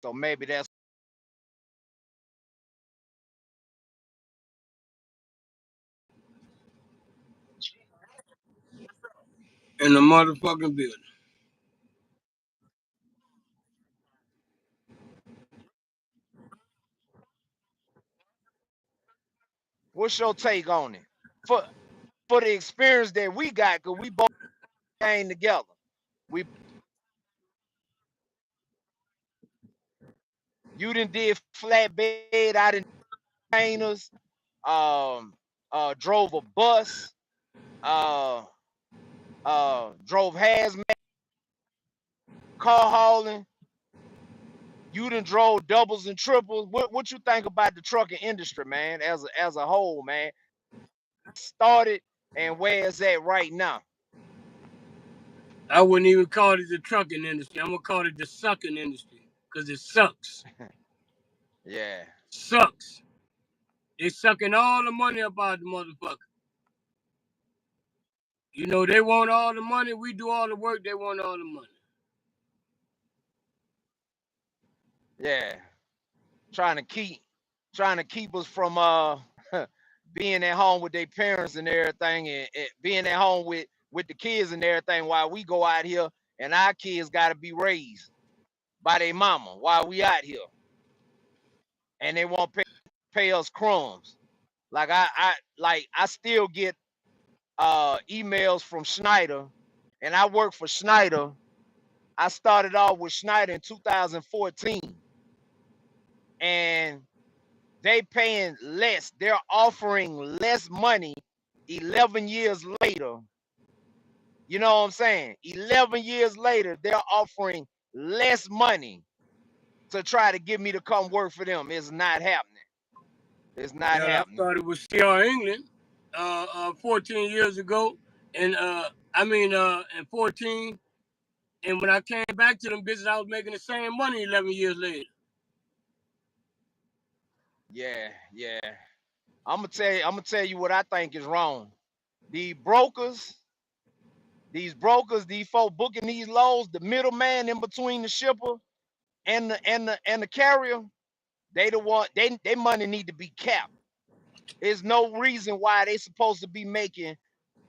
So maybe that's in the motherfucking building. what's your take on it for the experience that we got because we both came together. We You done did flatbed, I done containers, drove a bus, uh, drove hazmat, car hauling. You done drove doubles and triples. What you think about the trucking industry, man, as a whole, man? Started and where it's at right now. I wouldn't even call it the trucking industry. I'm gonna call it the sucking industry because it sucks. Yeah, Sucks. They sucking all the money up out the motherfucker. You know, they want all the money. We do all the work. They want all the money. yeah. Trying to keep us from being at home with their parents and everything, and being at home with the kids and everything while we go out here and our kids got to be raised by their mama while we out here, and they won't pay us crumbs. Like I still get emails from Schneider, and I work for Schneider. I started off with Schneider in 2014, and they paying less. They're offering less money 11 years later. You know what I'm saying? 11 years later, they're offering less money to try to get me to come work for them. It's not happening. It's not Hell, I happening. started with CR England 14 years ago, and in 14. And when I came back to them business, I was making the same money 11 years later. Yeah, yeah. I'm gonna tell you what I think is wrong. The brokers, these folks booking these loads, the middleman in between the shipper and the carrier, they the one they money need to be capped. There's no reason why they supposed to be making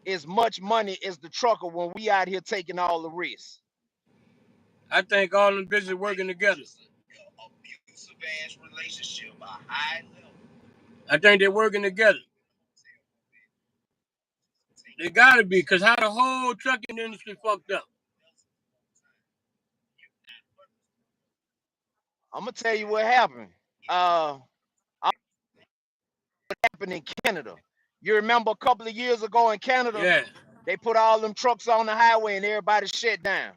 as much money as the trucker when we out here taking all the risks. I think all them business working together. I think they're working together. They gotta be, cause how the whole trucking industry fucked up. I'm gonna tell you what happened. Uh, what happened in Canada? You remember a couple of years ago in Canada, Yeah, they put all them trucks on the highway and everybody shut down.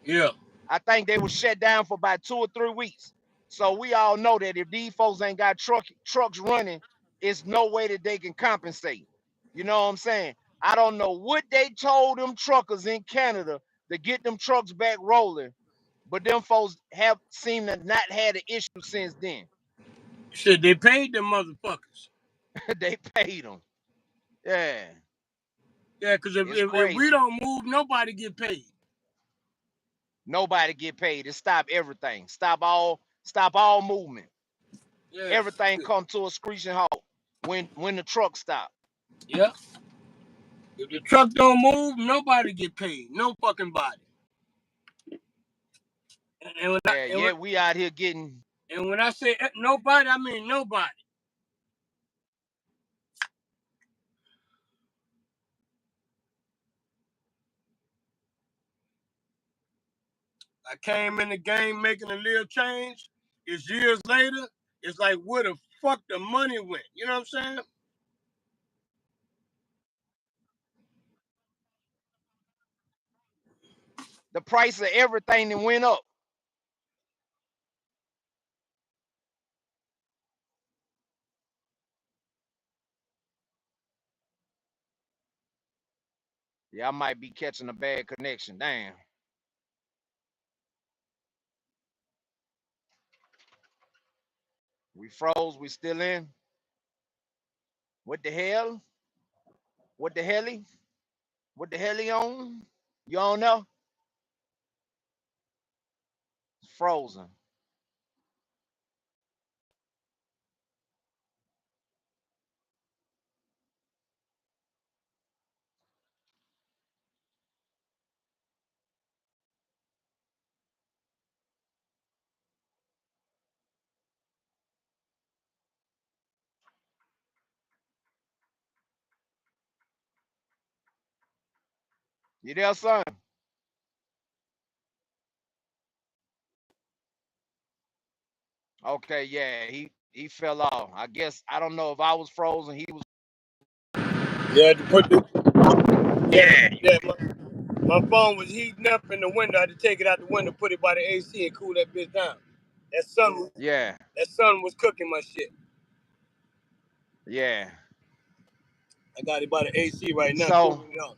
yeah. I think they were shut down for about 2 or 3 weeks. So we all know that if these folks ain't got trucks running, it's no way that they can compensate. You know what I'm saying? I don't know what they told them truckers in Canada to get them trucks back rolling, but them folks have seemed to not had an issue since then. Shit, they paid them motherfuckers. They paid them. Yeah, Yeah, cause it's if we crazy. don't move, nobody get paid. Nobody get paid. It stop everything. Stop all movement. Yeah, Everything come to a screeching halt when the truck stop. yeah. If the truck don't move, nobody get paid. No fucking body. And when I Yeah, and when, yeah, we out here getting. and when I say nobody, I mean nobody. I came in the game making a little change. It's years later. It's like where the fuck the money went. You know what I'm saying? The price of everything that went up. Yeah, I might be catching a bad connection. Damn. We froze. We still in. What the hell? What the helly? What the hell he on? You don't know? It's frozen. You there, son? Okay, yeah, he fell off. I guess I don't know if I was frozen. He was. Yeah, to put the Yeah, yeah. My phone was heating up in the window. I had to take it out the window, put it by the AC, and cool that bitch down. yeah, That sun was cooking my shit. yeah. I got it by the AC right now, So cooling it off.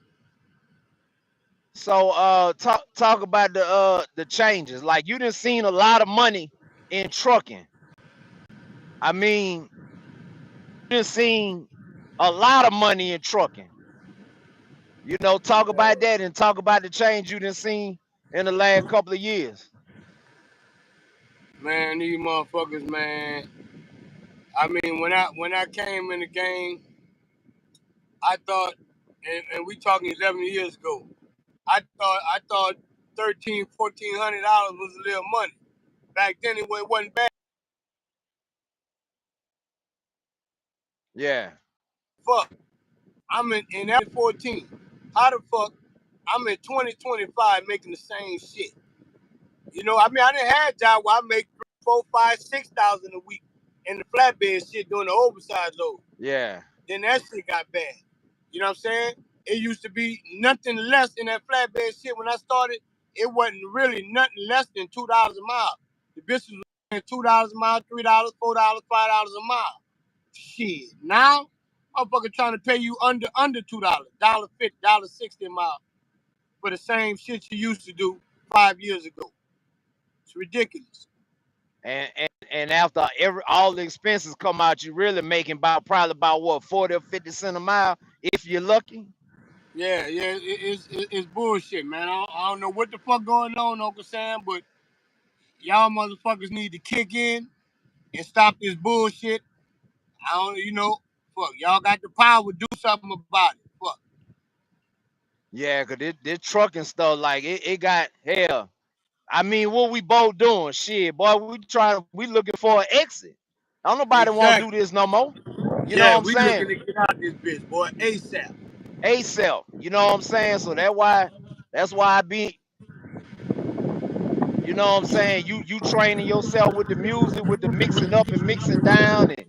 talk about the changes. Like you done seen a lot of money in trucking. I mean, you done seen a lot of money in trucking. You know, talk about that and talk about the change you done seen in the last couple of years. Man, these motherfuckers, man. I mean, when I came in the game, I thought, and we talking 11 years ago. I thought $1,300-$1,400 was a little money. Back then, it wasn't bad. Yeah, Fuck, I'm in 14. How the fuck I'm in 2025 making the same shit? You know, I mean, I didn't have a job where I make 3, 4, 5, 6,000 a week in the flatbed shit doing the oversized load. yeah, Then that shit got bad. You know what I'm saying? It used to be nothing less in that flatbed shit when I started. It wasn't really nothing less than $2 a mile. The bitches was paying $2 a mile, $3, $4, $5 a mile. Shit. Now, motherfucker trying to pay you under $2, $1.50, $1.60 a mile for the same shit you used to do 5 years ago. It's ridiculous. and after all the expenses come out, you really making probably about what 40 or 50 cents a mile if you're lucky. Yeah, it's bullshit, man. I don't know what the fuck going on, Uncle Sam, but y'all motherfuckers need to kick in and stop this bullshit. I don't, fuck, y'all got the power to do something about it. Fuck. Yeah, cause this trucking stuff, like it got hell. I mean, what we both doing? Shit, boy, we looking for an exit. Don't nobody want to Exactly. do this no more. You know what Yeah, I'm we looking saying? to get out this bitch, boy, ASAP. ASAP. You know what I'm saying? So that's why I be, you know what I'm saying? You training yourself with the music, with the mixing up and mixing down, and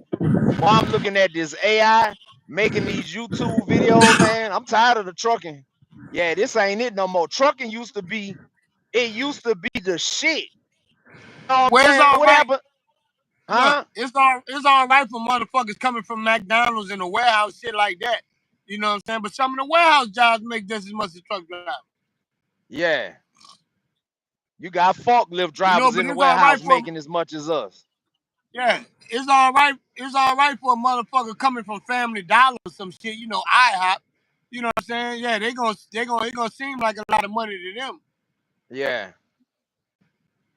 boy, I'm looking at this AI making these YouTube videos, man. I'm tired of the trucking. Yeah, this ain't it no more. Trucking used to be the shit. You know what I'm Well, it's saying? all What right. happened? Look, Huh? it's all right for motherfuckers coming from McDonald's and the warehouse, shit like that. You know what I'm saying? But some of the warehouse jobs make just as much as truck drivers. Yeah. You got forklift You know, drivers but in the it's all right warehouse for making as much as us. yeah, it's all right. It's all right for a motherfucker coming from Family Dollar or some shit. You know, IHOP. You know what I'm saying? Yeah, it gonna seem like a lot of money to them. Yeah.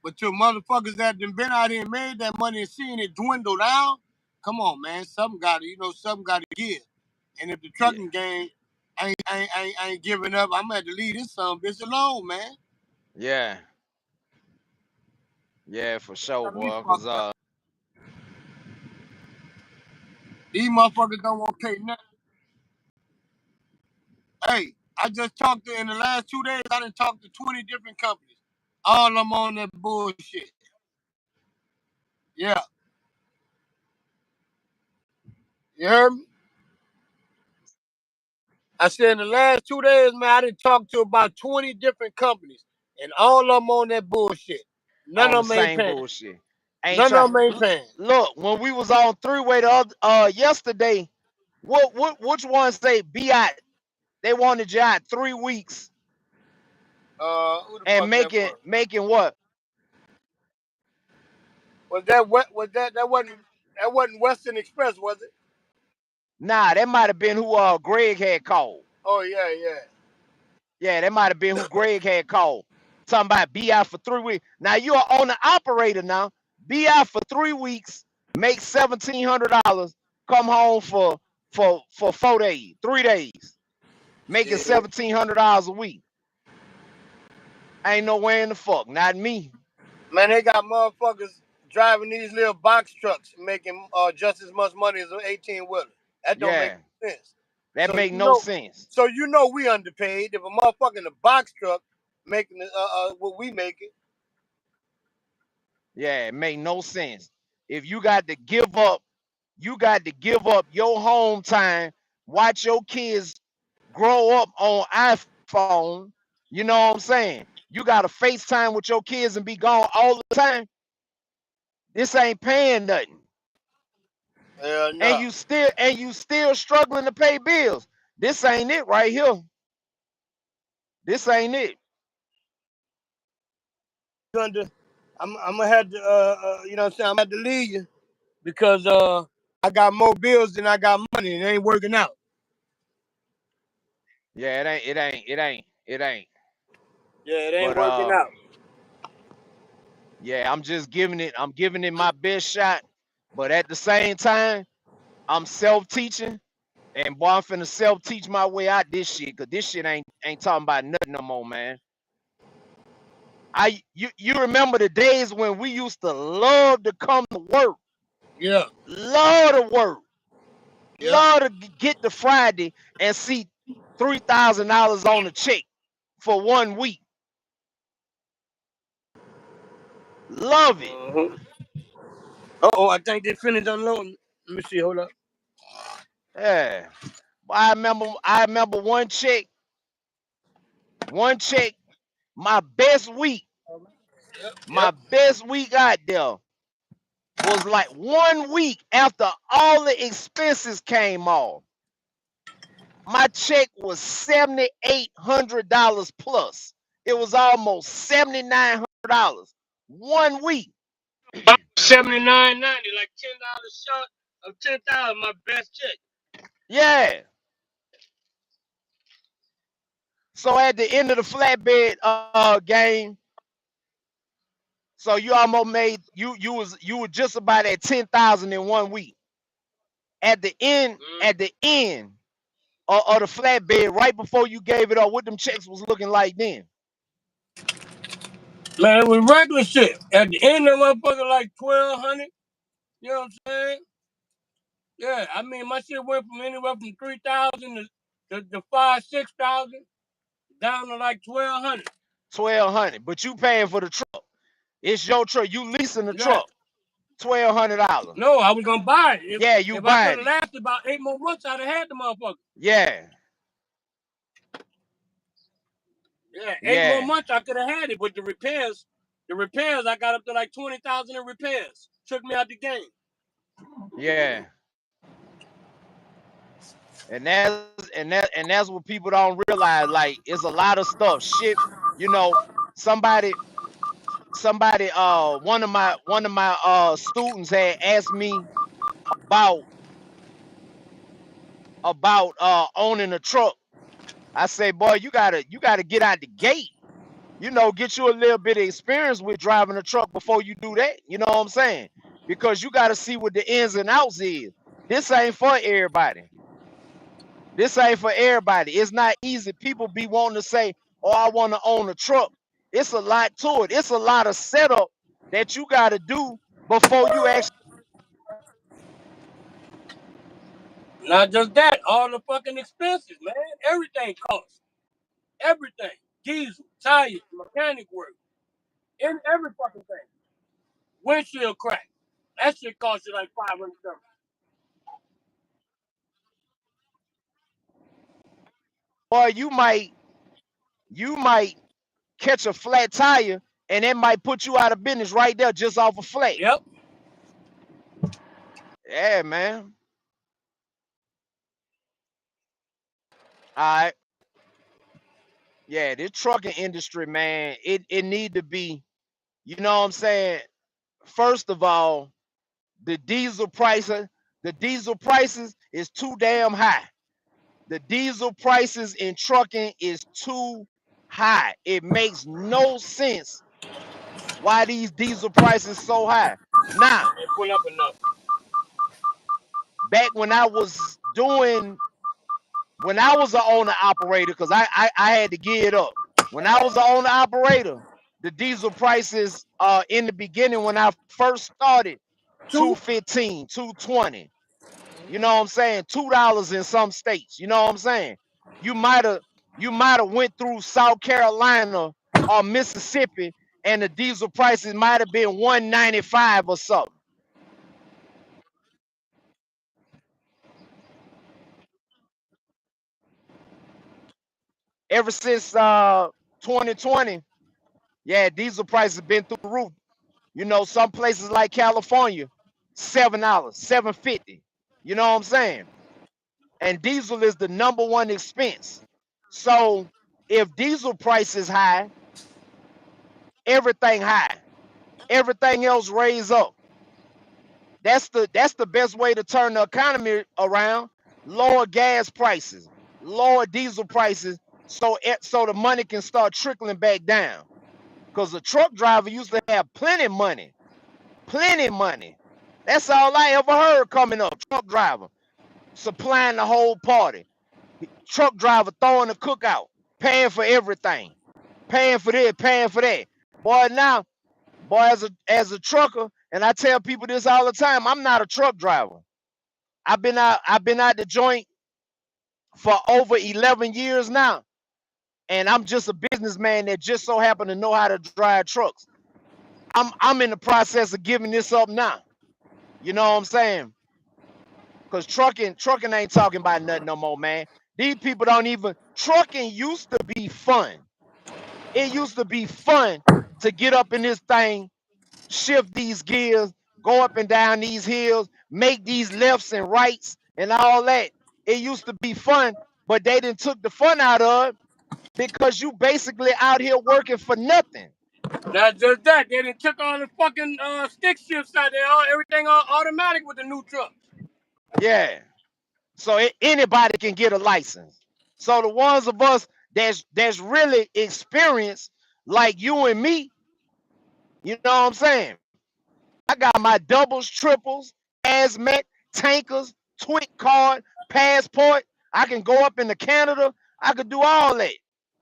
But to motherfuckers that done been out here and made that money and seeing it dwindle down, come on, man, something got to give. And if the Yeah. trucking game ain't giving up, I'm gonna have to leave this son bitch alone, man. Yeah. Yeah, for sure, Got me boy. Cause fucked up. These motherfuckers don't want to pay nothing. Hey, I just talked to in the last 2 days. I done talked to 20 different companies. All of them on that bullshit. Yeah, you heard me? I said in the last 2 days, man, I done talked to about 20 different companies, and all of them on that bullshit. None on the of them ain't same paying. bullshit. Ain't None trying. of them ain't paying. Look, when we was on three-way the other yesterday, which ones say be out? They wanted you out 3 weeks Who the and fuck that making was? making what? Was that what? Was that wasn't Western Express, was it? Nah, that might have been who Greg had called. Oh yeah, yeah. Yeah, that might have been who Greg had called. Talking about be out for 3 weeks. Now you're on the operator now. Be out for 3 weeks, make $1,700, come home for 4 days, 3 days, making Shit. $1,700 a week. Ain't no way in the fuck, not me. Man, they got motherfuckers driving these little box trucks making just as much money as an 18 wheeler. That don't make Yeah, sense. That So make you no know, sense. we underpaid. If a motherfucker in the box truck making what we making. Yeah, it make no sense. If you got to give up, your home time, watch your kids grow up on iPhone. You know what I'm saying? You got to FaceTime with your kids and be gone all the time. This ain't paying nothing. Hell And no. you still struggling to pay bills. This ain't it right here. This ain't it. I'm gonna have to you know what I'm saying, I'm gonna have to leave you because I got more bills than I got money and it ain't working out. Yeah, it ain't. Yeah, it ain't But working out. yeah, I'm giving it my best shot. But at the same time, I'm self-teaching. And boy, I'm finna self-teach my way out this shit, cause this shit ain't talking about nothing no more, man. You remember the days when we used to love to come to work, Yeah. love to work, Yeah. love to get to Friday and see $3,000 on the check for 1 week. Love it. Uh-huh. I think they finished unloading. Let me see, hold up. Yeah. I remember one check, my best week, Yep. my best week out there was like 1 week after all the expenses came off. My check was $7,800 plus. It was almost $7,900 1 week. 79.90, like $10 short of 10,000. My best check. Yeah. So at the end of the flatbed game, so you almost made you were just about at 10,000 in 1 week. At the end of the flatbed, right before you gave it up, what them checks was looking like then? Man, it was regular shit. At the end of the motherfucker, like 1,200. You know what I'm saying? Yeah, I mean, my shit went from anywhere from 3,000 to 5,000, 6,000 down to like 1,200. 1,200, but you paying for the truck. It's your truck. You leasing the Yeah. truck. $1,200. No, I was gonna buy it. Yeah, you If I could buying have it. lasted about 8 more months, I'd have had the motherfucker. Yeah, Yeah, 8 more yeah, months I could have had it. But the repairs, I got up to like 20,000 in repairs. Took me out the game. yeah. And that's what people don't realize. Like, it's a lot of stuff. Shit, you know, somebody one of my students had asked me about owning a truck. I say, boy, you gotta get out the gate. Get you a little bit of experience with driving a truck before you do that. You know what I'm saying? Because you gotta see what the ins and outs is. This ain't for everybody. This ain't for everybody. It's not easy. People be wanting to say, "Oh, I want to own a truck." It's a lot to it. It's a lot of setup that you got to do before you actually. Not just that, all the fucking expenses, man. Everything costs. Everything. Diesel, tires, mechanic work, every fucking thing. Windshield crack. That shit cost you like $500. Boy, you might catch a flat tire, and it might put you out of business right there just off a flat. Yep. Yeah, man. All right. Yeah, this trucking industry, man, it need to be. You know what I'm saying? First of all, the diesel prices, is too damn high. The diesel prices in trucking is too high. It makes no sense why these diesel prices so high. Now, They pull up enough. back when I was an owner operator, because I had to give it up. When I was an owner operator, the diesel prices in the beginning when I first started, Two? 215, 220. You know what I'm saying? $2 in some states. You know what I'm saying? You might have went through South Carolina or Mississippi, and the diesel prices might have been 195 or something. Ever since 2020, yeah, diesel prices been through the roof. You know, some places like California, $7, 7.50. You know what I'm saying? And diesel is the #1 expense. So if diesel price is high, everything high. Everything else raise up. That's the best way to turn the economy around. Lower gas prices, lower diesel prices, so the money can start trickling back down. Because the truck driver used to have plenty money, plenty money. That's all I ever heard coming up. Truck driver supplying the whole party. Truck driver throwing the cookout, paying for everything, paying for this, paying for that. Boy, now, boy, as a trucker, and I tell people this all the time, I'm not a truck driver. I've been out the joint for over 11 years now, and I'm just a businessman that just so happen to know how to drive trucks. I'm in the process of giving this up now. You know what I'm saying? Cause trucking ain't talking about nothing no more, man. These people don't even trucking used to be fun. It used to be fun to get up in this thing, shift these gears, go up and down these hills, make these lefts and rights and all that. It used to be fun, but they didn't took the fun out of it because you basically out here working for nothing. That's just that. They done took all the fucking stick shifts out there. Everything automatic with the new truck. Yeah. So anybody can get a license. So the ones of us that's really experienced, like you and me, you know what I'm saying? I got my doubles, triples, hazmat, tankers, twit card, passport. I can go up into Canada. I could do all that.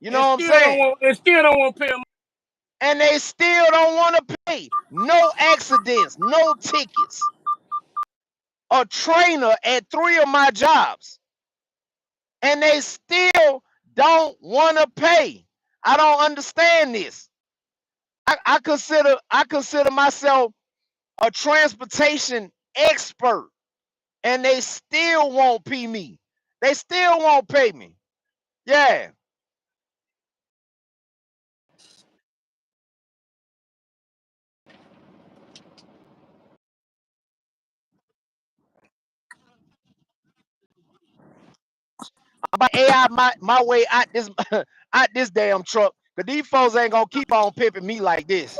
You know And what I'm saying? still don't want to pay them. And they still don't want to pay. No accidents, no tickets. A trainer at 3 of my jobs, and they still don't want to pay. I don't understand this. I consider myself a transportation expert, and they still won't pay me. They still won't pay me. Yeah. I'm about AI my way out this out this damn truck. Cause these folks ain't gonna keep on pimping me like this.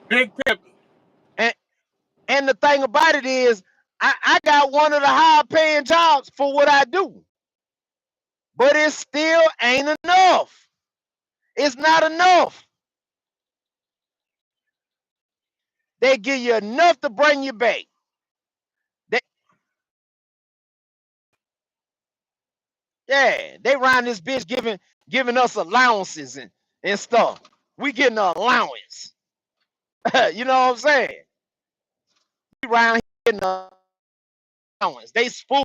Big pimp. And and the thing about it is, I got one of the higher paying jobs for what I do. But it still ain't enough. It's not enough. They give you enough to bring you back. They, yeah, they round this bitch giving us allowances and stuff. We getting an allowance. You know what I'm saying? We round here getting an allowance. They spook.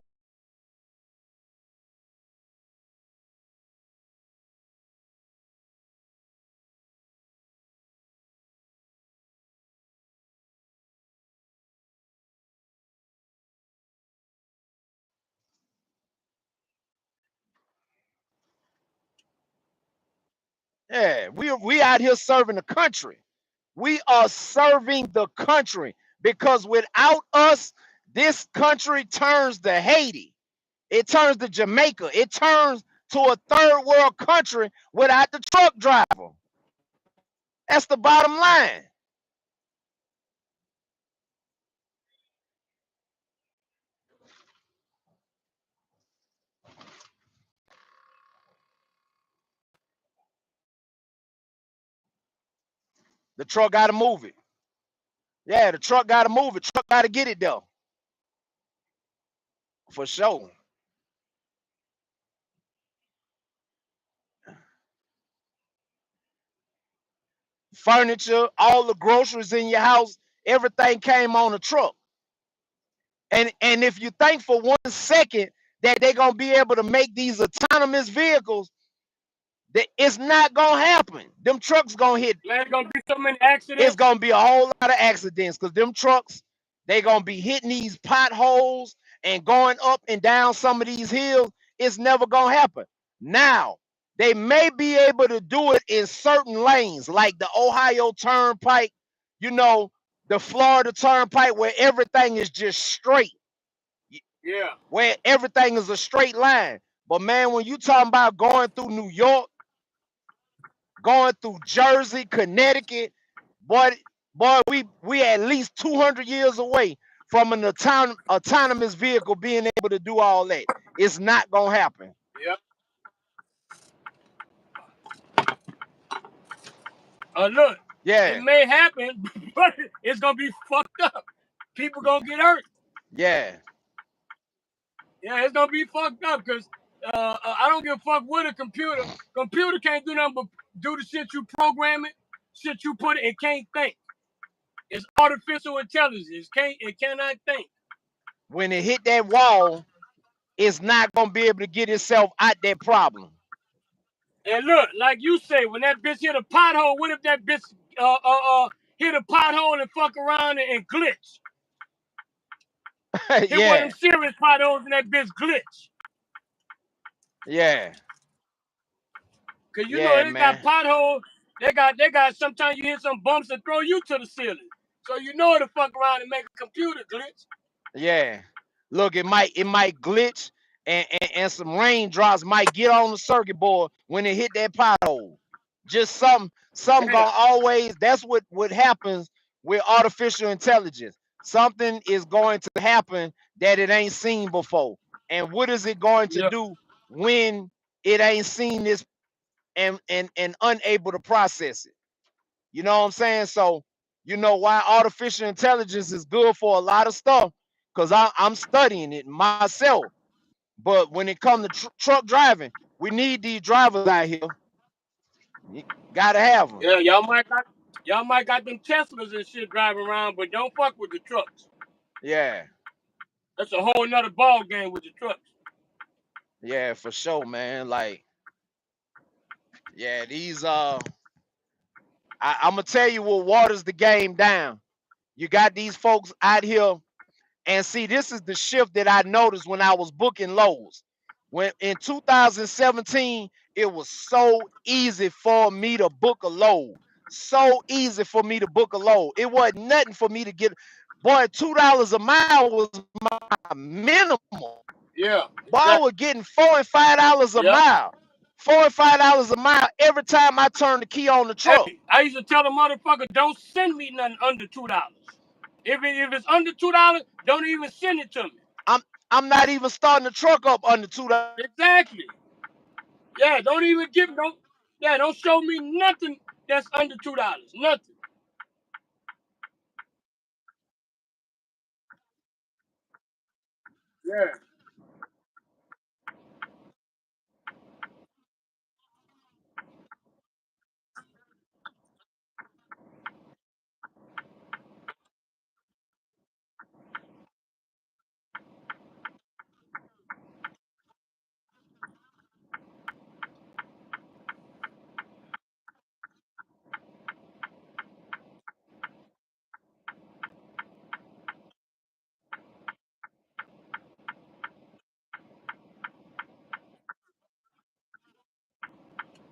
Yeah, we out here serving the country. We are serving the country because without us, this country turns to Haiti. It turns to Jamaica. It turns to a third world country without the truck driver. That's the bottom line. The truck got to move it. Yeah, the truck got to move it. Truck got to get it though, for sure. Furniture, all the groceries in your house, everything came on a truck. And if you think for 1 second that they're gonna be able to make these autonomous vehicles, that it's not gonna happen. Them trucks gonna hit. There's gonna be so many It's accidents. gonna be a whole lot of accidents because them trucks, they gonna be hitting these potholes and going up and down some of these hills. It's never gonna happen. Now, they may be able to do it in certain lanes, like the Ohio Turnpike, you know, the Florida Turnpike, where everything is just straight, Yeah. where everything is a straight line. But man, when you talking about going through New York, going through Jersey, Connecticut, boy, we at least 200 years away from an autonomous vehicle being able to do all that. It's not gonna happen. Yep. Look, it Yeah, may happen, but it's gonna be fucked up. People gonna get hurt. yeah, Yeah, it's gonna be fucked up because I don't give a fuck with a computer. Computer can't do nothing but do the shit you program it, shit you put it. It can't think. It's artificial intelligence. It cannot think. when it hit that wall, it's not gonna be able to get itself out that problem. And look, like you say, when that bitch hit a pothole, what if that bitch hit a pothole and fuck around and glitch? Hit one of them Yeah, serious potholes and that bitch glitch. yeah, Cause you know yeah, they got man. potholes. They got. Sometimes you hit some bumps that throw you to the ceiling. So you know to fuck around and make a computer glitch. Yeah. Look, it might glitch and some raindrops might get on the circuit board when it hit that pothole. Just some Yeah, gonna always, that's what happens with artificial intelligence. Something is going to happen that it ain't seen before. And what is it going to yeah, do when it ain't seen this and unable to process it? You know what I'm saying? So, you know why artificial intelligence is good for a lot of stuff, because I'm studying it myself. But when it comes to truck driving, we need these drivers out here. You gotta have them. yeah. Y'all might got them Teslas and shit driving around, but don't fuck with the trucks. Yeah, That's a whole nother ball game with the trucks. yeah, for sure, man. Like, yeah, these I'm gonna tell you what waters the game down. You got these folks out here. And see, this is the shift that I noticed when I was booking loads. When in 2017, it was so easy for me to book a load. So easy for me to book a load. It wasn't nothing for me to get. Boy, $2 a mile was my minimum. Yeah, Boy, I exactly. was getting $4 and $5 a Yep. mile. $4 and $5 a mile every time I turned the key on the truck. Hey, I used to tell the motherfucker, don't send me nothing under $2. If it's under $2, don't even send it to me. I'm not even starting the truck up under $2. Exactly. Yeah, don't show me nothing that's under $2. Nothing. Yeah.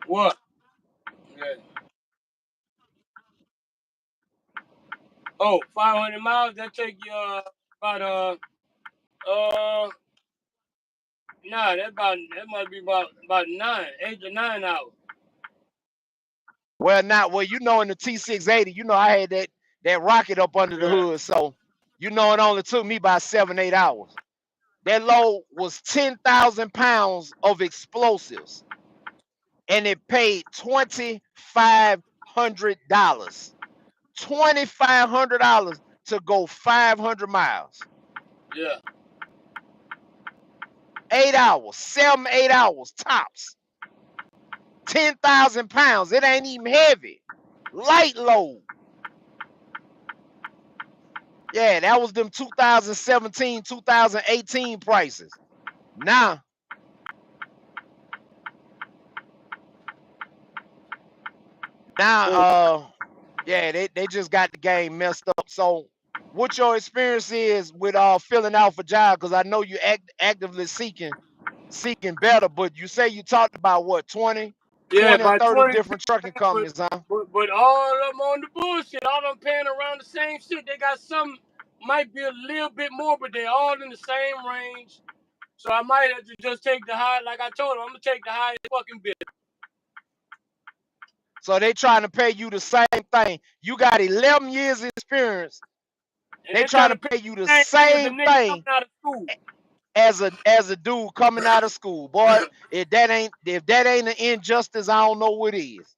What? Yeah. Oh, 500 miles, that take you about nah, that might be about 8 to 9 hours. Well, not well. You know, in the T680, you know, I had that rocket up under the Yeah. hood, so you know, it only took me about 7 8 hours. That load was 10,000 pounds of explosives, and it paid $2,500. $2,500 to go 500 miles. Yeah. 8 hours, 7 8 hours tops. 10,000 pounds. It ain't even heavy. Light load. Yeah, that was them 2017, 2018 prices. Now, yeah, they just got the game messed up. So, what your experience is with filling out for job? Because I know you actively seeking better, but you say you talked about what 20 Yeah, or by 30 20, different trucking companies, huh? but all of them on the bullshit. All of them paying around the same shit. They got some, might be a little bit more, but they all in the same range. So I might have to just take the high, like I told them, I'm gonna take the highest fucking bid. So they trying to pay you the same thing. You got 11 years of experience. And They trying to pay you the same nigga thing coming out of school. as a dude coming out of school. Boy, if that ain't an injustice, I don't know what is.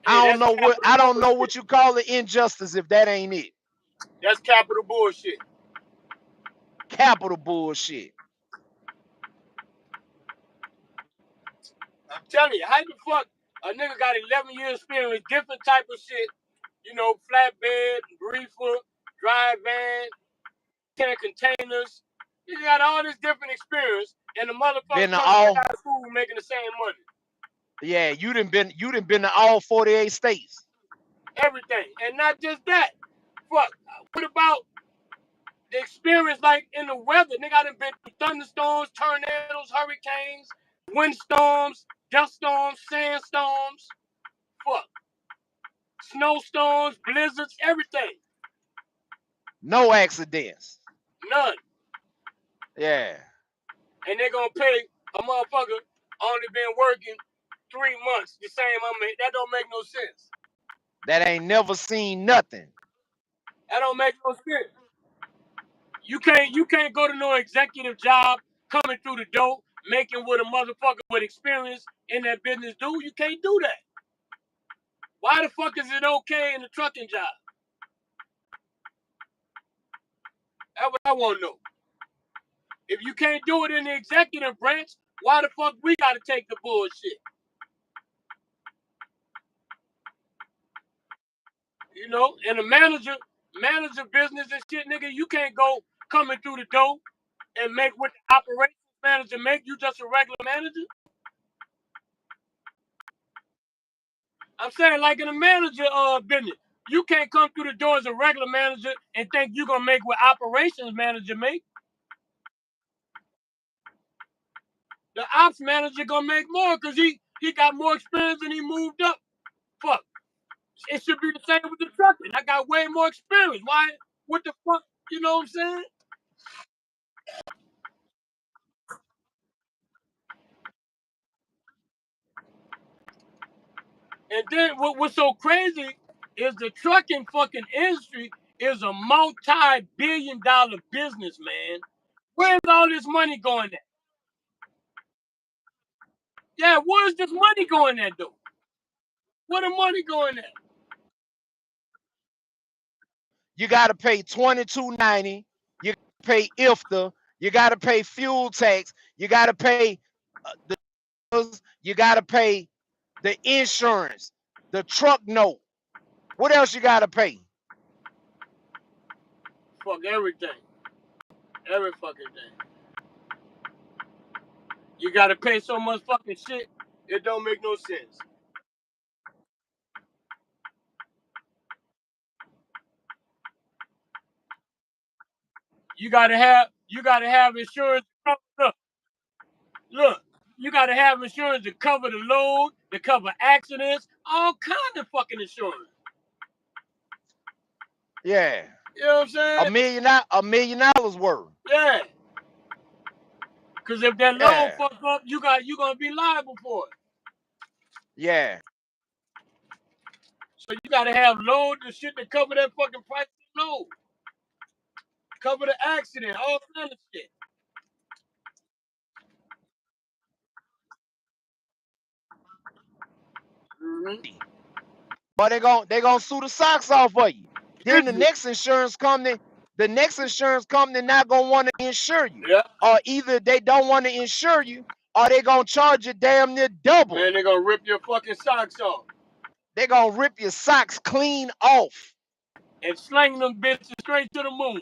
Hey, that's I don't know bullshit. what you call the injustice if that ain't it. That's capital bullshit. Capital bullshit. I'm telling you, how the fuck a nigga got 11 years experience, different type of shit, you know, flatbed, reefer, dry van, 10 containers. You got all this different experience, and the motherfucker coming out of school making the same money. Yeah, you done been to all 48 states. Everything. And not just that. Fuck. What about the experience like in the weather? Nigga, I done been through thunderstorms, tornadoes, hurricanes, windstorms, dust storms, sandstorms. Fuck. Snowstorms, blizzards, everything. No accidents. None. Yeah. And they gonna pay a motherfucker only been working 3 months the same I made. That don't make no sense. That ain't never seen nothing. That don't make no sense. You can't go to no executive job coming through the door, making what a motherfucker with experience in that business do. You can't do that. Why the fuck is it okay in the trucking job? That's what I want to know. If you can't do it in the executive branch, why the fuck we gotta take the bullshit? You know, and a manager business and shit, nigga, you can't go coming through the door and make what the operations manager make. You just a regular manager. I'm saying, like in a manager business, you can't come through the door as a regular manager and think you're gonna make what operations manager make. The ops manager gonna make more because he got more experience and he moved up. Fuck. It should be the same with the trucking. I got way more experience. Why? What the fuck? You know what I'm saying? And then what's so crazy is the trucking fucking industry is a multi-billion-dollar business, man. Where's all this money going at? Yeah, where's this money going at, though? Where the money going at? You got to pay $22.90. You pay IFTA. You got to pay fuel tax. You got to pay you got to pay the insurance, the truck note. What else you got to pay? Fuck everything. Every fucking thing. You gotta pay so much fucking shit, it don't make no sense. You gotta have insurance. Look, you gotta have insurance to cover the load, to cover accidents, all kind of fucking insurance. Yeah. You know what I'm saying? $1 million worth. Yeah. Cause if that load fuck up, you gonna be liable for it. Yeah. So you gotta have load and shit to cover that fucking price of load. Cover the accident, all kind of shit. Mm-hmm. But they gonna sue the socks off of you. Then the next insurance company not gonna want to insure you. Yeah. Or either they don't want to insure you, or they gonna charge you damn near double. Man, they gonna rip your fucking socks off. They gonna rip your socks clean off. and sling them bitches straight to the moon.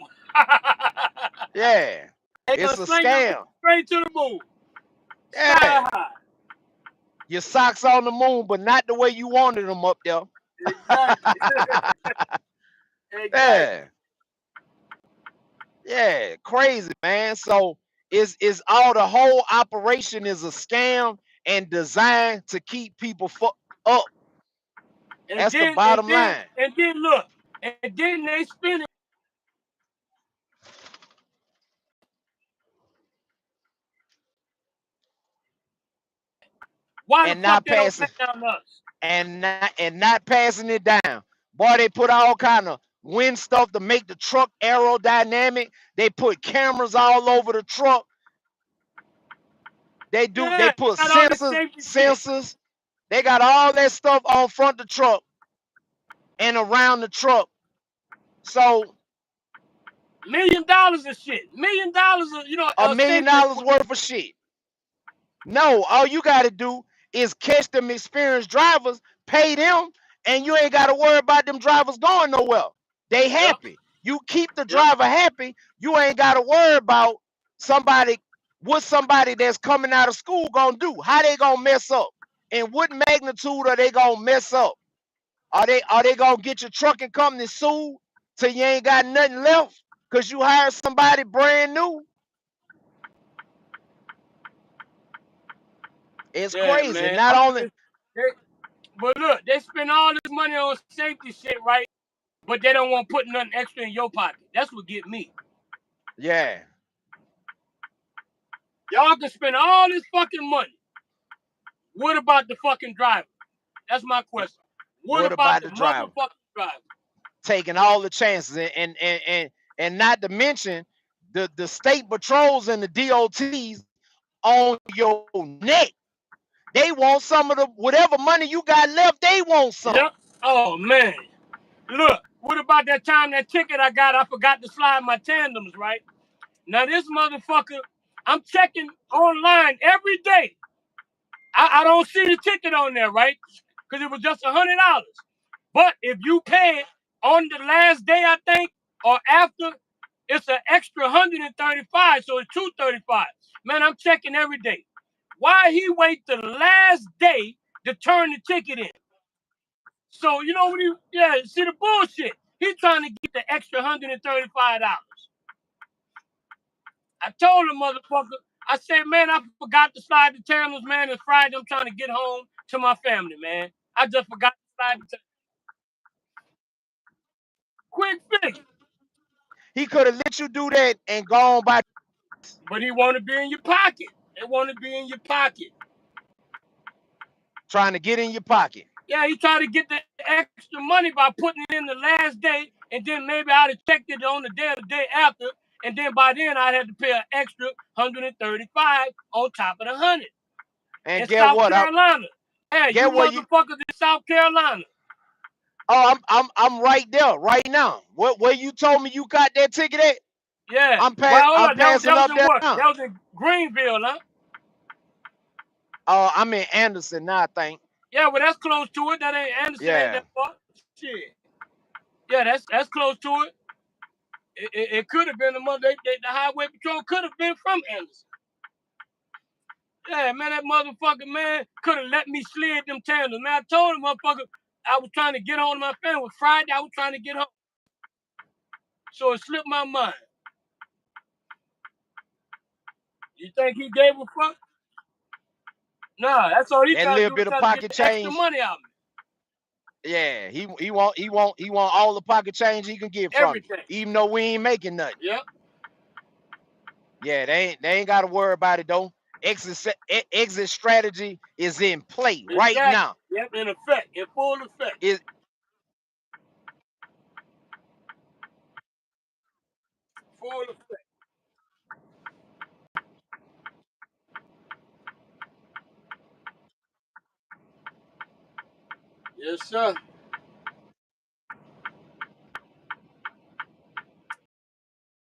Yeah. They It's gonna a sling them scam. bitches straight to the moon. Yeah. Sky high. Your socks on the moon, but not the way you wanted them up there. Exactly. Exactly. Yeah. Yeah. Crazy, man. So it's all the whole operation is a scam and designed to keep people up. And That's the then and bottom then line. and then look, and then they spend it. Why the And fuck not they don't pay passing down to us? and not passing it down. Boy, they put all kind of wind stuff to make the truck aerodynamic. They put cameras all over the truck. They Yeah, put got all this sensors, safety shit. sensors. They got all that stuff on front of the truck and around the truck. So $1 million of shit. $1 million of $1 million safety. worth of shit. No, all you gotta do is catch them experienced drivers, pay them, and you ain't gotta worry about them drivers going nowhere. They Yep. happy. You keep the Yep. driver happy, you ain't gotta worry about somebody what somebody that's coming out of school gonna do. How they gonna mess up? And what magnitude are they gonna mess up? Are they gonna get your trucking company sued till you ain't got nothing left? Cause you hired somebody brand new? It's Yeah, crazy. man. Not only But look, they spend all this money on safety shit, right? But they don't want to put nothing extra in your pocket. That's what get me. yeah. Y'all can spend all this fucking money. What about the fucking driver? That's my question. What What about about the the driver? motherfucking driver? Taking all the chances and not to mention the state patrols and the DOTs on your neck. They want some of the whatever money you got left, they want some. Yep. Oh man. Look, what about that time that ticket I got? I forgot to slide my tandems, right? Now this motherfucker, I'm checking online every day. I don't see the ticket on there, right? Because it was just $100. But if you pay it on the last day, I think, or after, it's an extra 135, so it's 235. Man, I'm checking every day. Why he wait the last day to turn the ticket in? So you know what see the bullshit. He trying to get the extra $135. I told the motherfucker, I said, man, I forgot to slide the terminals, man. It's Friday. I'm trying to get home to my family, man. I just forgot to slide the quick fix. He could have let you do that and gone by But he want to be in your pocket. They want to be in your pocket. trying to get in your pocket. Yeah, he tried to get the extra money by putting it in the last day, and then maybe I'd have checked it on the day after, and then by then I'd have to pay an extra 135 on top of the 100. And In get South what? Carolina. Yeah, you Get what you motherfuckers in South Carolina. Oh, I'm right there, right now. Where you told me you got that ticket at? Yeah. I'm Well, hold I'm on. That passing was up in there what? now. That was in Greenville, huh? I'm in Anderson now, I think. Yeah, well, that's close to it. That ain't Anderson, ain't Yeah. that far. Shit. Yeah, that's close to it. It could have been the highway patrol could have been from Anderson. Yeah, man, that motherfucker, man, could have let me slid them tandems. Man, I told him, motherfucker, I was trying to get home to my family. It was Friday, I was trying to get home. So it slipped my mind. You think he gave a fuck? Nah, that's all he That tried to little do is bit of try to get pocket the extra change. money out of me. Yeah, he want all the pocket change he can get from you, Everything. even though we ain't making nothing. Yep. Yeah, they ain't got to worry about it though. Exit strategy is in play right Exactly. now. Yep, in effect, in full effect. It Full effect. Yes, sir.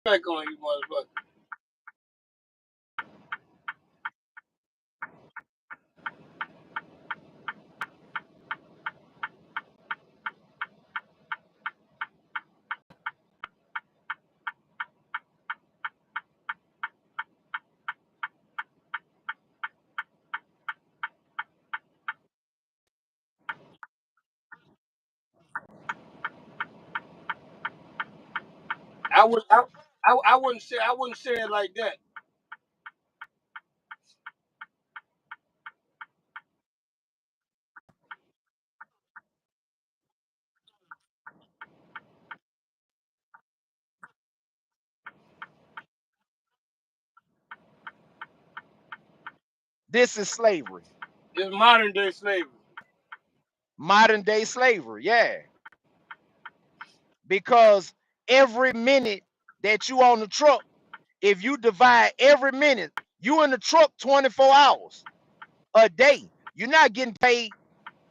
Back on you, motherfucker. I wouldn't say it like that. This is slavery. It's modern day slavery. Modern day slavery, yeah. Because every minute that you on the truck, if you divide every minute, you in the truck 24 hours a day. You're not getting paid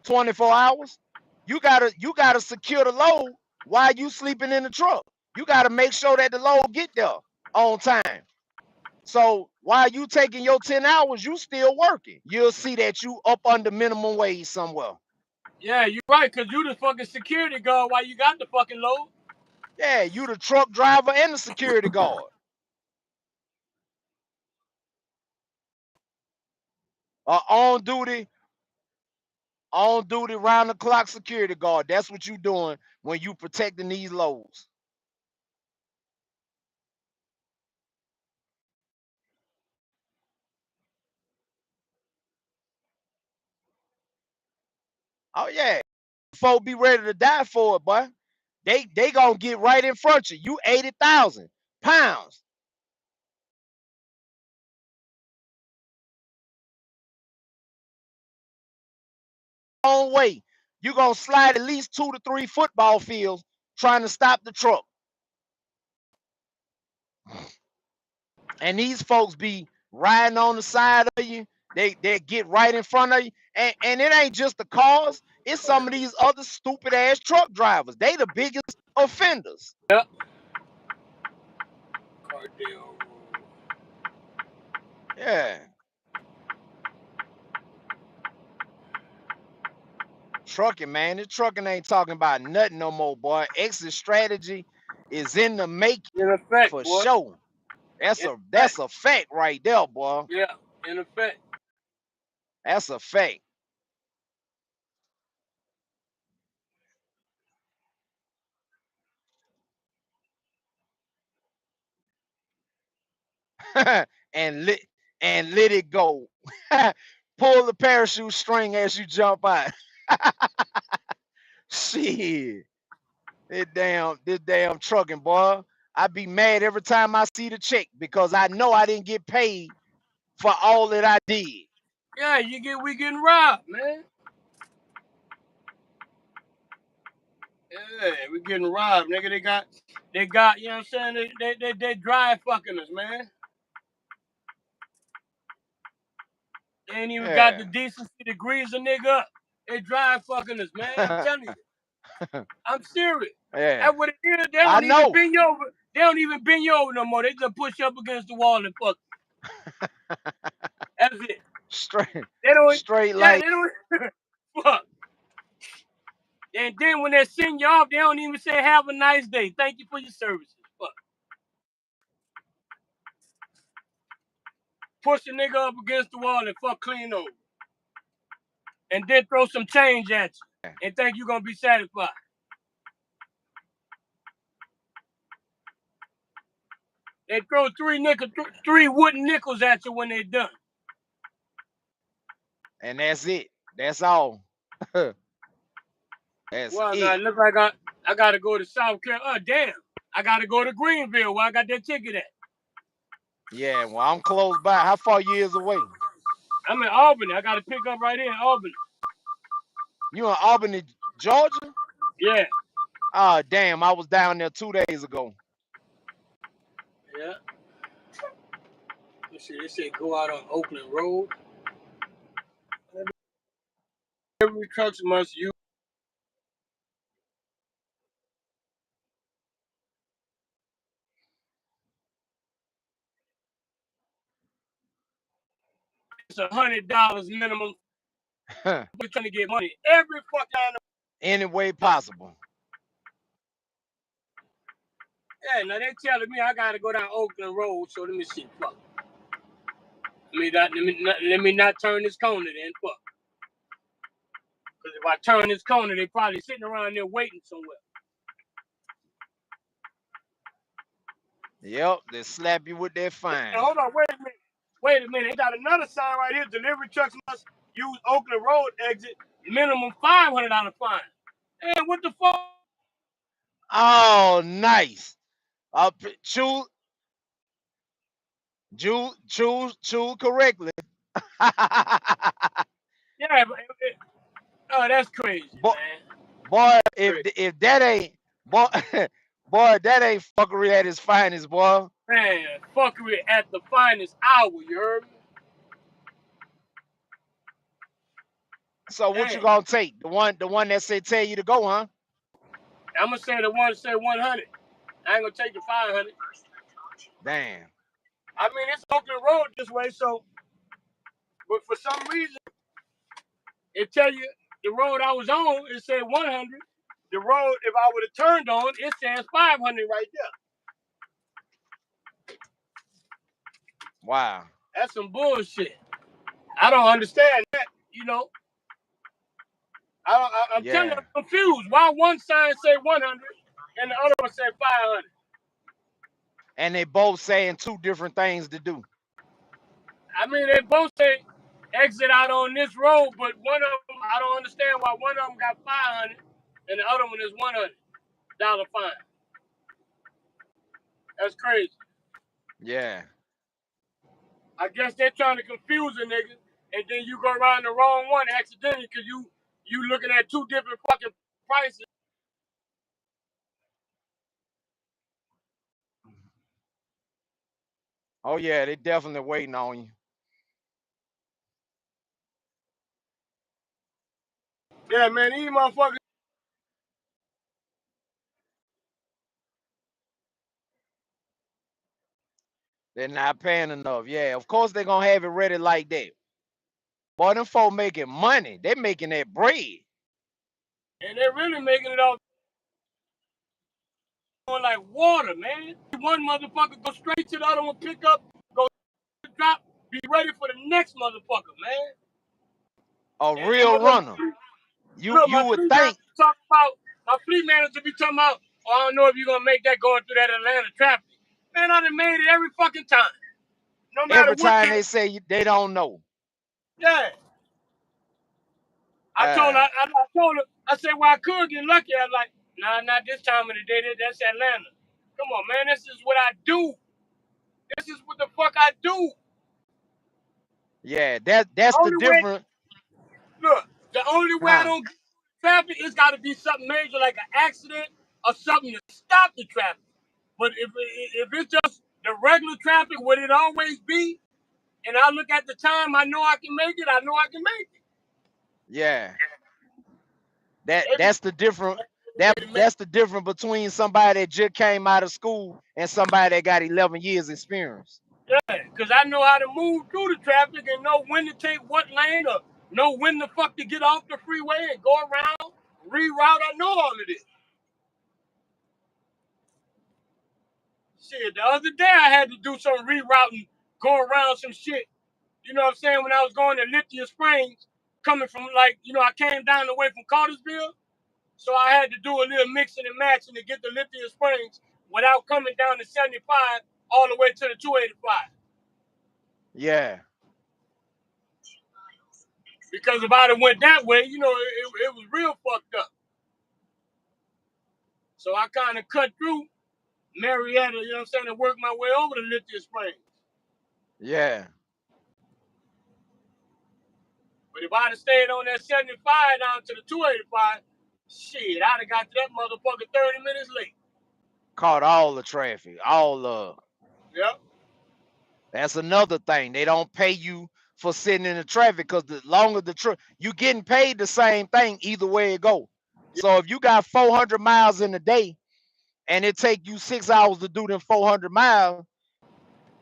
24 hours. You gotta secure the load while you sleeping in the truck. You gotta make sure that the load get there on time. So while you taking your 10 hours, you still working. You'll see that you up under minimum wage somewhere. Yeah, you're right, because you the fucking security guard while you got the fucking load. Yeah, you the truck driver and the security guard. On duty round the clock security guard. That's what you doing when you protecting these loads. Oh yeah. Folk be ready to die for it, boy. They gonna get right in front of you. You 80,000 pounds. Long way. You gonna slide at least 2 to 3 football fields trying to stop the truck. And these folks be riding on the side of you. They get right in front of you. And it ain't just the cars, it's some of these other stupid ass truck drivers. They the biggest offenders. Yep. Yeah. Trucking, man. This trucking ain't talking about nothing no more, boy. Exit strategy is in the making In effect, for boy. sure. That's a fact right there, boy. Yeah, in effect. That's a fact. and let it go. Pull the parachute string as you jump out. Shit. This damn trucking, boy. I be mad every time I see the check because I know I didn't get paid for all that I did. Yeah, we getting robbed, man. Yeah, we getting robbed, nigga. They got, you know what I'm saying? They dry fucking us, man. They ain't even got the Yeah. decency to grease a nigga up. They dry fucking us, man. I'm telling you. I'm serious. Yeah. That's what it is. They I don't even know. bend you over. They don't even bend you over no more. They just push you up against the wall and fuck. That's it. Straight They don't. straight Yeah, like they don't. Fuck. And then when they send you off, they don't even say have a nice day. Thank you for your services. Fuck. Push a nigga up against the wall and fuck clean over. And then throw some change at you. And think you're gonna be satisfied. They throw three wooden nickels at you when they're done. and that's it. That's all. That's Well, now it. it looks like I gotta go to South Carolina. Oh, damn. I gotta go to Greenville where I got that ticket at. Yeah, well, I'm close by. How far you is away? I'm in Albany. I gotta pick up right here in Albany. You in Albany, Georgia? Yeah. Ah, damn, I was down there 2 days ago. Yeah. Let's see, they say go out on Oakland Road. Every trucks must use $100 minimum. We're trying to get money every fucking time. Any way possible. Yeah, now they telling me I gotta go down Oakland Road, so let me see. Fuck. Let me not turn this corner then. Fuck. Because if I turn this corner, they probably sitting around there waiting somewhere. Yep, they slap you with that fine. Hold on, wait a minute. Wait a minute. They got another sign right here. Delivery trucks must use Oakland Road exit. Minimum $500 fine. Hey, what the fuck? Oh, nice. Choose correctly. Yeah, but oh, that's crazy, Boy, man. boy, Crazy. if that ain't boy, boy, that ain't fuckery at its finest, boy. Man, fuckery at the finest hour, you heard me? So what Damn. you gonna take? The one that say tell you to go, huh? I'm gonna say the one that say 100. I ain't gonna take the 500. Damn. I mean, it's Oakland Road this way, so, but for some reason, it tell you the road I was on, it said 100. The road, if I would have turned on, it says 500 right there. Wow. That's some bullshit. I don't understand that, you know. I'm telling you, Yeah. I'm confused. Why one sign say 100 and the other one say 500? And they both saying two different things to do. I mean, they both say exit out on this road, but one of them, I don't understand why one of them got 500 and the other one is $100 fine. That's crazy. Yeah. I guess they're trying to confuse a nigga, and then you go around the wrong one accidentally because you looking at two different fucking prices. Oh yeah, they definitely waiting on you. Yeah, man, these motherfuckers. They're not paying enough. Yeah, of course they're gonna have it ready like that. Boy, them folk making money. They making that bread. And they're really making it all going like water, man. One motherfucker go straight to the other one, pick up, go drop, be ready for the next motherfucker, man. A And real runner. You my would fleet manager think talking about, be talking about, oh, I don't know if you're gonna make that going through that Atlanta traffic. Man, I done made it every fucking time. No matter every what time kind. they say they don't know. Yeah. I told her, I said, well, I could get lucky. I was like, nah, not this time of the day. That's Atlanta. Come on, man. This is what I do. This is what the fuck I do. Yeah, that's the Only way, difference. look, the only way I Huh. don't get traffic is got to be something major like an accident or something to stop the traffic. But if it's just the regular traffic, what it always be, and I look at the time, I know I can make it. I know I can make it. Yeah. Every That's the difference. That's the difference between somebody that just came out of school and somebody that got 11 years experience. Yeah, because I know how to move through the traffic and know when to take what lane or know when the fuck to get off the freeway and go around, reroute. I know all of this. Shit, the other day I had to do some rerouting, go around some shit. You know what I'm saying? When I was going to Lithia Springs, coming from I came down the way from Cartersville. So I had to do a little mixing and matching to get to Lithia Springs without coming down to 75 all the way to the 285. Yeah. Because if I'd have went that way, it was real fucked up. So I kind of cut through Marietta, you know what I'm saying, and worked my way over to Lithia Springs. Yeah. But if I'd have stayed on that 75 down to the 285, shit, I'd have got to that motherfucker 30 minutes late. Caught all the traffic. All of. Yep. That's another thing. They don't pay you for sitting in the traffic because the longer the trip, you getting paid the same thing either way it go. So if you got 400 miles in a day and it take you 6 hours to do them 400 miles,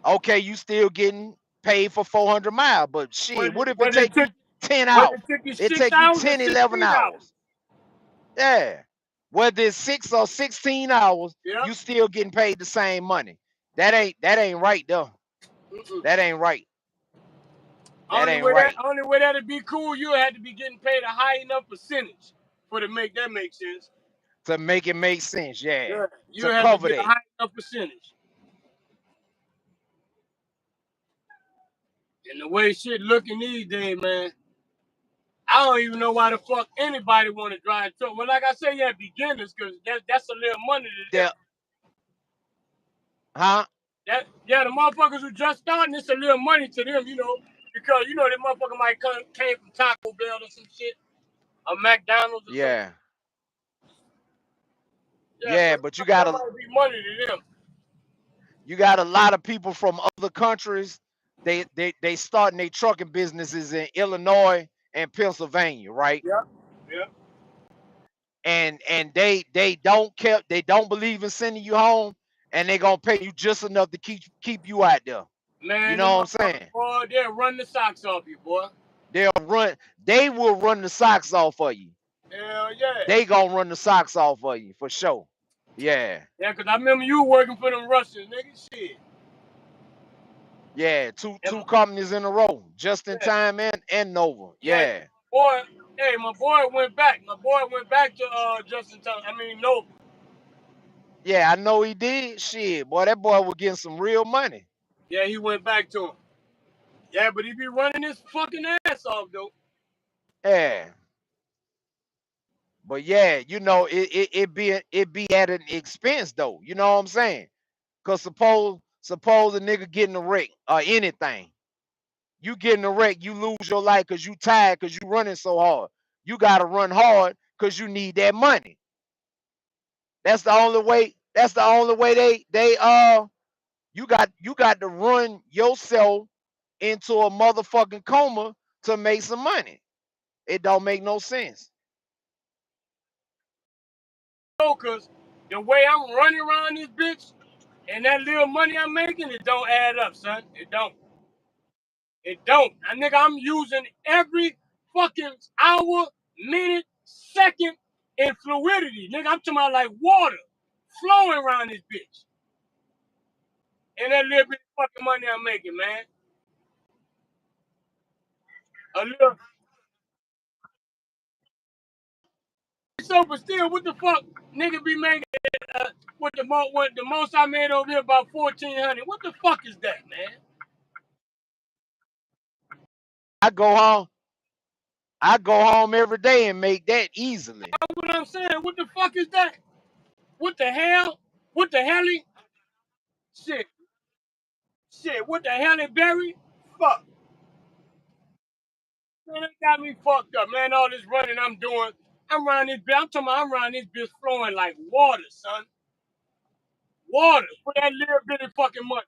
okay, you still getting paid for 400 miles. But shit, what if it Whether it take took you 10 hours? you It 6 take you hours or 10, 11 16 hours. hours. Yeah. Whether it's 6 or 16 hours, Yep. you still getting paid the same money. That ain't right though. That ain't right. That ain't right. Only way that'd be cool, you had to be getting paid a high enough percentage for to make that make sense. To make it make sense, yeah. Yeah. You To had to cover get a that. high enough percentage. And the way shit looking these days, man, I don't even know why the fuck anybody want to drive a truck. Well, like I say, yeah, beginners, because that's a little money to them. Huh? The motherfuckers who just starting, it's a little money to them, you know, because, you know, that motherfucker might came from Taco Bell or some shit, or McDonald's or something. Yeah, so but you that got might be money to them. You got a lot of people from other countries. They starting their trucking businesses in Illinois and Pennsylvania, right? Yeah. And they don't believe in sending you home, and they gonna pay you just enough to keep you out there. Man, You know what I'm saying? Boy, they'll run the socks off you, boy. They will run the socks off of you. Hell yeah. They gonna run the socks off of you for sure. Yeah. Yeah, because I remember you working for them Russians, nigga. Shit. Yeah, two companies in a row, Just in Time and Nova. Yeah. Boy, hey, my boy went back. My boy went back to Just in Time. Nova. Yeah, I know he did. Shit, boy, that boy was getting some real money. Yeah, he went back to him. Yeah, but he be running his fucking ass off, though. Yeah. But yeah, you know, it be at an expense though. You know what I'm saying? Cause suppose a nigga getting a wreck or anything. You getting a wreck, you lose your life cause you tired, cause you running so hard. You gotta run hard cause you need that money. That's the only way. That's the only way you got to run yourself into a motherfucking coma to make some money. It don't make no sense. Cause the way I'm running around this bitch and that little money I'm making, it don't add up, son. It don't. It don't. Nigga, I'm using every fucking hour, minute, second in fluidity. Nigga, I'm talking about like water flowing around this bitch. And that little bit of fucking money I'm making, man. A little. So, but still, what the fuck, nigga be making? What the most I made over here about 1,400. What the fuck is that, man? I go home every day and make that easily. That's what I'm saying. What the fuck is that? What the hell? What the hell? Shit. What the hell, Barry? Fuck. Man, that got me fucked up, man. All this running I'm doing. I'm running this bitch. I'm talking about I'm running this bitch flowing like water, son. Water. For that little bit of fucking money.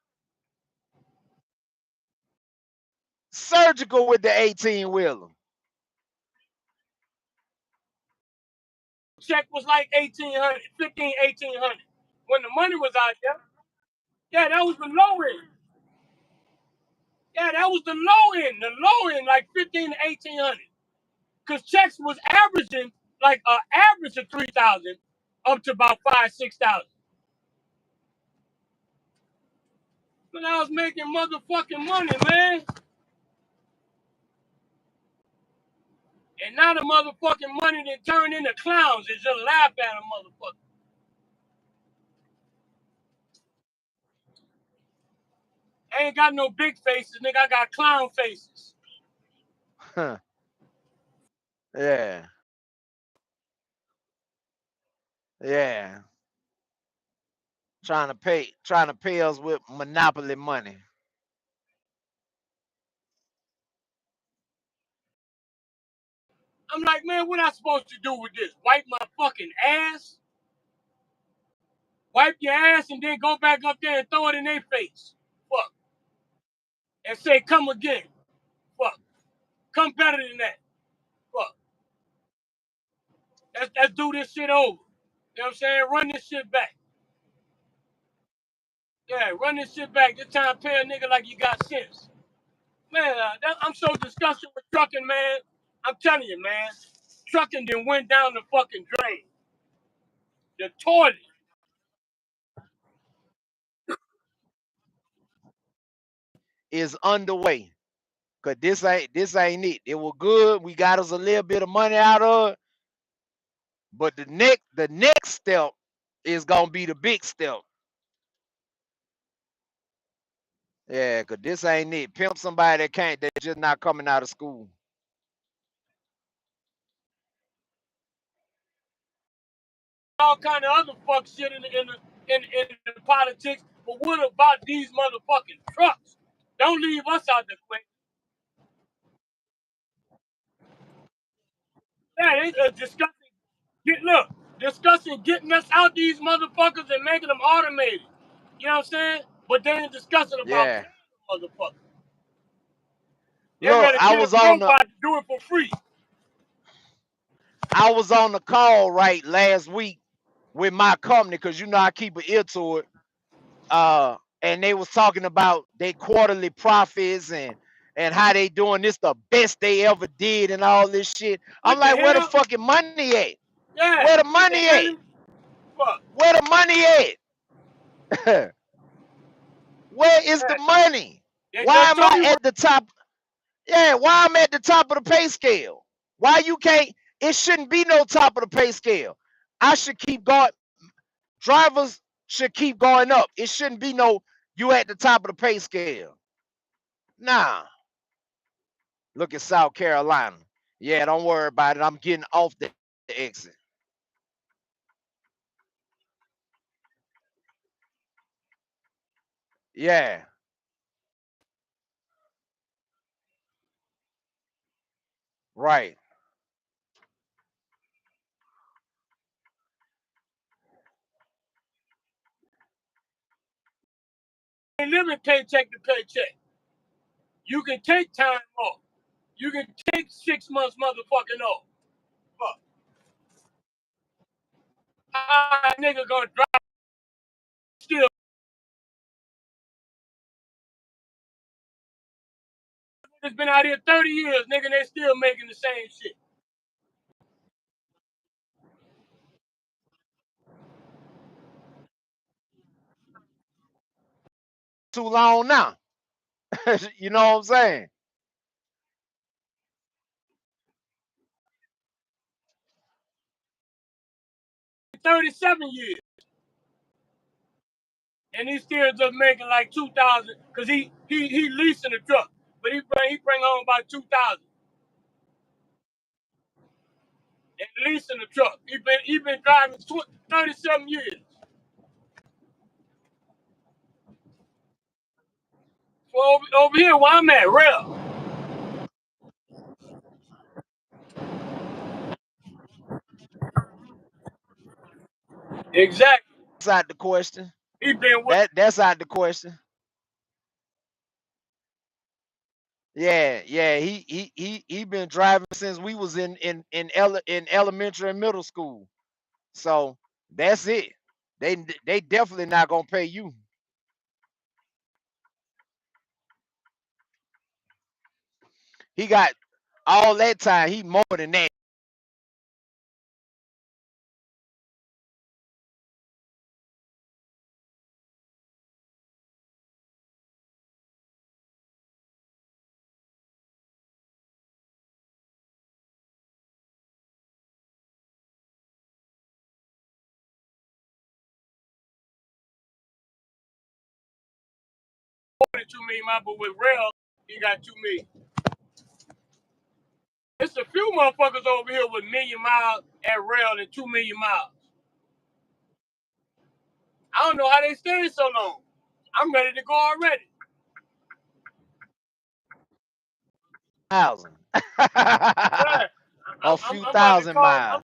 Surgical with the 18-wheeler. Check was like 1,800, 15, 1,800. When the money was out there. Yeah, that was the low end. Yeah, that was the low end. The low end, like 15 to 1,800. Because checks was averaging like an average of 3,000 up to about 5,000, 6,000. But I was making motherfucking money, man. And now the motherfucking money that turned into clowns is just laugh at a motherfucker. I ain't got no big faces, nigga. I got clown faces. Huh. Yeah. Yeah. Trying to pay us with monopoly money. I'm like, man, what I supposed to do with this? Wipe my fucking ass? Wipe your ass and then go back up there and throw it in their face. Fuck. And say, come again. Fuck. Come better than that. Fuck. Let's do this shit over. You know what I'm saying? Run this shit back. Yeah, run this shit back. This time pay a nigga like you got sense. Man, I'm so disgusted with trucking, man. I'm telling you, man. Trucking then went down the fucking drain. The toilet. Is underway. Cause this ain't it. It was good. We got us a little bit of money out of it. But the next step is gonna be the big step. Yeah, cause this ain't it. Pimp somebody that can't. They just not coming out of school. All kind of other fuck shit in the politics. But what about these motherfucking trucks? Don't leave us out the way. Yeah, they discussing getting us out these motherfuckers and making them automated. You know what I'm saying? But they ain't discussing about Yeah. paying the motherfuckers. They Look, rather get a robot to do it for free. I was on the call right last week with my company because you know I keep an ear to it. And they was talking about their quarterly profits and how they doing this the best they ever did and all this shit. I'm What the like, where the hell? fucking money at? Yeah. Where the What the money hell? at? Fuck. Where the money at? Where is the Yeah. money? They Why am show I you at the top? Yeah, why I'm at the top of the pay scale? Why you can't? It shouldn't be no top of the pay scale. I should keep going. Drivers should keep going up. It shouldn't be no you at the top of the pay scale. Nah. Look at South Carolina. Yeah, don't worry about it. I'm getting off the exit. Yeah, right. living paycheck to paycheck. You can take time off. You can take 6 months motherfucking off. Fuck. How a nigga gonna drive still? It's been out here 30 years, nigga, they still making the same shit. Too long now. You know what I'm saying? 37 years. And he's still just making like 2,000 because he leasing the truck. But he bring home about 2,000 and leasing the truck. He been driving 37 years. For over here where I'm at, real. Exactly. That's out the question. He been with That's out the question. Yeah. He been driving since we was in elementary and middle school. So that's it. They definitely not gonna pay you. He got all that time. He more than that. more than 2 million miles, but with rail, he got 2 million. It's a few motherfuckers over here with million miles at rail and 2 million miles. I don't know how they stayed so long. I'm ready to go already. Thousand. Yeah. A I'm few about to thousand call. miles.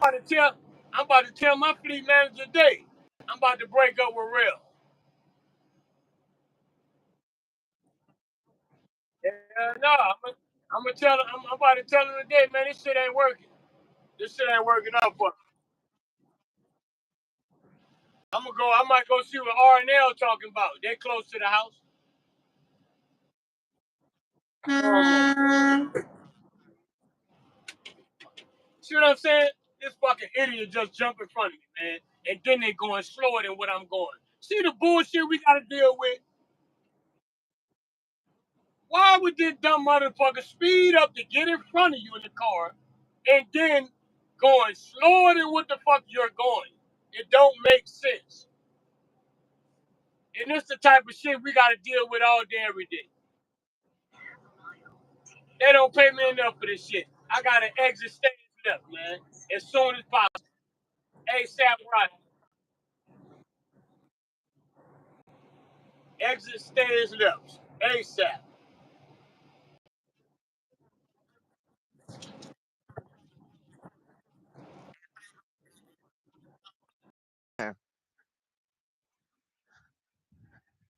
I'm about to tell my fleet manager today. I'm about to break up with rail. Yeah, no, I'm gonna tell him. I'm about to tell him today, man. This shit ain't working. This shit ain't working out for me. I'm gonna go. I might go see what R&L talking about. They close to the house. See what I'm saying? This fucking idiot just jump in front of me, man. And then they going slower than what I'm going. See the bullshit we gotta deal with? Why would this dumb motherfucker speed up to get in front of you in the car and then going slower than what the fuck you're going? It don't make sense. And this the type of shit we gotta deal with all day, every day. They don't pay me enough for this shit. I got an exit stage left, man. As soon as possible. ASAP right. Exit stage left. ASAP.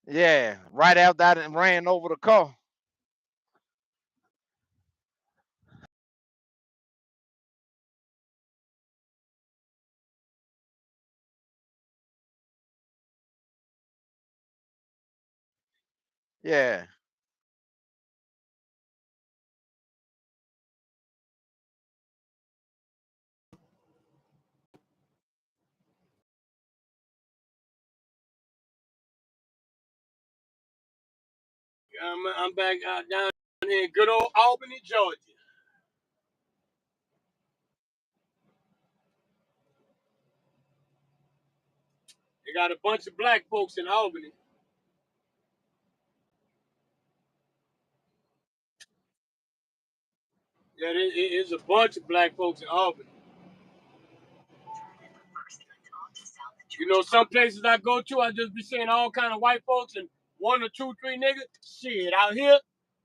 Yeah, right after that and ran over the car. Yeah. I'm back down here in good old Albany, Georgia. They got a bunch of black folks in Albany. Yeah, there's a bunch of black folks in Albany. You know, some places I go to, I just be seeing all kind of white folks and 1 or 2, 3 niggas. Shit, out here,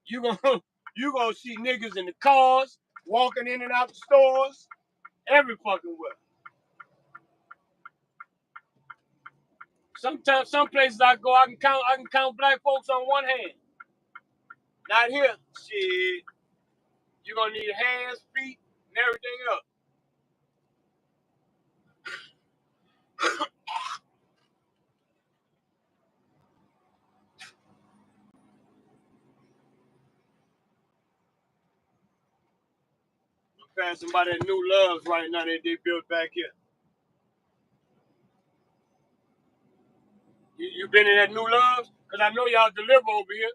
you gonna see niggas in the cars, walking in and out the stores, every fucking way. Sometimes, some places I go, I can count black folks on one hand. Not here. Shit, you gonna need hands, feet, and everything else. Passing by that New Loves right now that they built back here. You been in that New Loves? Because I know y'all deliver over here.